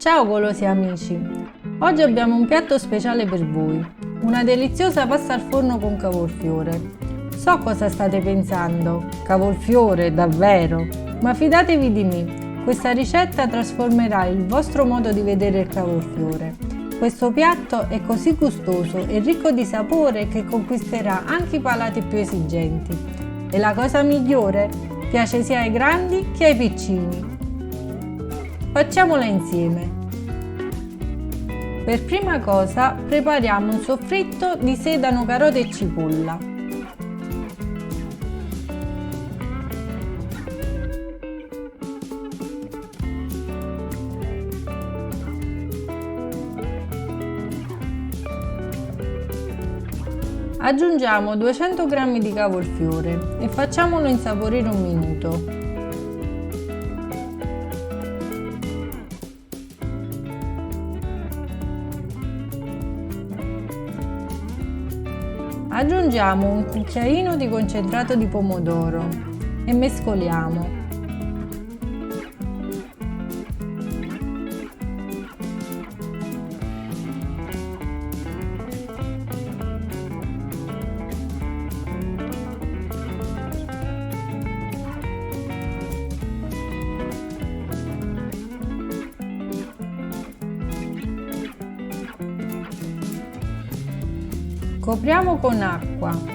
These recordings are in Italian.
Ciao golosi amici! Oggi abbiamo un piatto speciale per voi, una deliziosa pasta al forno con cavolfiore. So cosa state pensando, cavolfiore, davvero? Ma fidatevi di me, questa ricetta trasformerà il vostro modo di vedere il cavolfiore. Questo piatto è così gustoso e ricco di sapore che conquisterà anche i palati più esigenti. E la cosa migliore? Piace sia ai grandi che ai piccini. Facciamola insieme. Per prima cosa prepariamo un soffritto di sedano, carote e cipolla. Aggiungiamo 200 g di cavolfiore e facciamolo insaporire un minuto. Aggiungiamo un cucchiaino di concentrato di pomodoro e mescoliamo. Copriamo con acqua.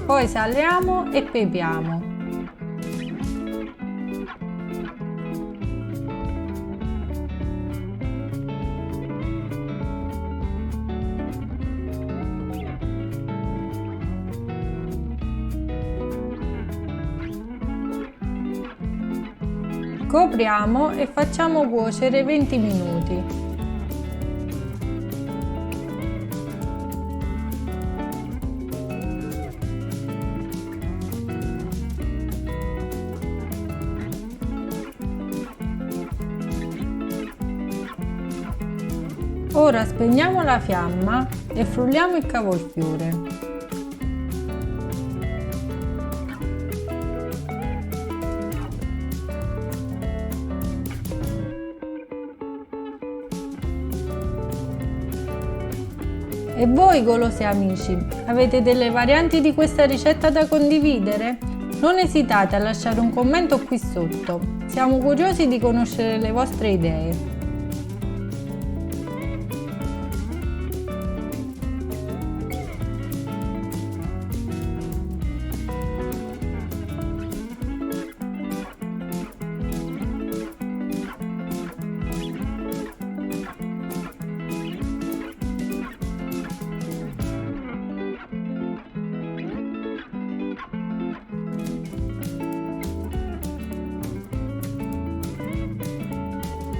Poi saliamo e pepiamo. Copriamo e facciamo cuocere 20 minuti. Ora spegniamo la fiamma e frulliamo il cavolfiore. E voi golosi amici, avete delle varianti di questa ricetta da condividere? Non esitate a lasciare un commento qui sotto, siamo curiosi di conoscere le vostre idee.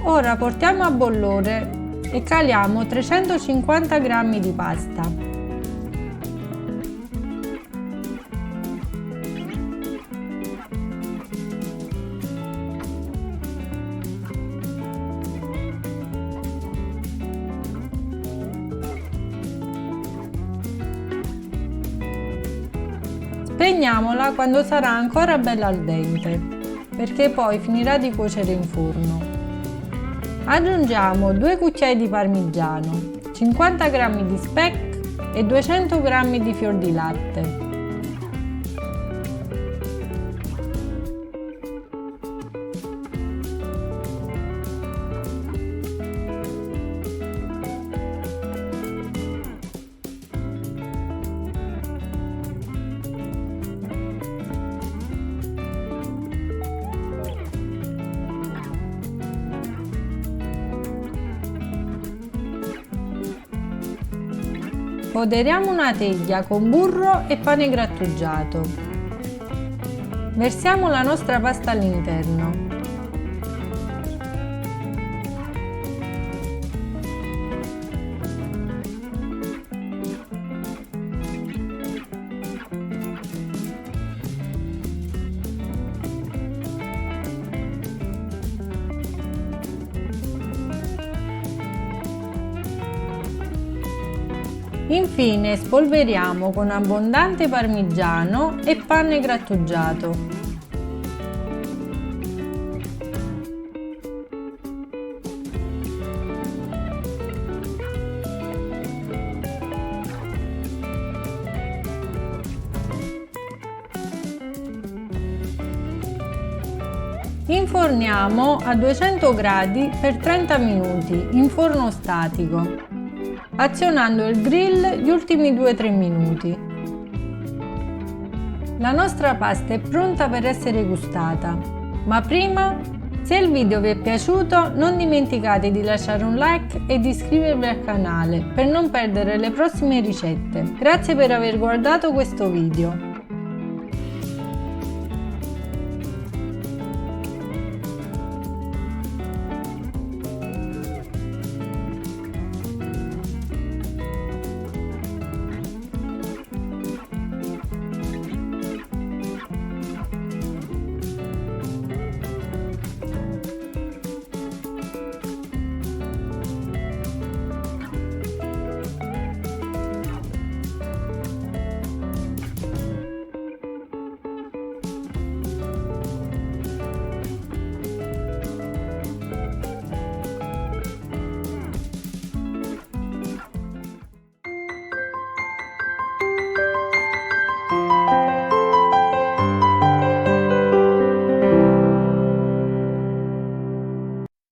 Ora portiamo a bollore e caliamo 350 g di pasta. Spegniamola quando sarà ancora bella al dente, perché poi finirà di cuocere in forno. Aggiungiamo 2 cucchiai di parmigiano, 50 g di speck e 200 g di fior di latte. Foderiamo una teglia con burro e pane grattugiato. Versiamo la nostra pasta all'interno. Infine spolveriamo con abbondante parmigiano e panne grattugiato. Inforniamo a 200 gradi per 30 minuti in forno statico, azionando il grill gli ultimi 2-3 minuti. La nostra pasta è pronta per essere gustata, ma prima, se il video vi è piaciuto, non dimenticate di lasciare un like e di iscrivervi al canale per non perdere le prossime ricette. Grazie per aver guardato questo video.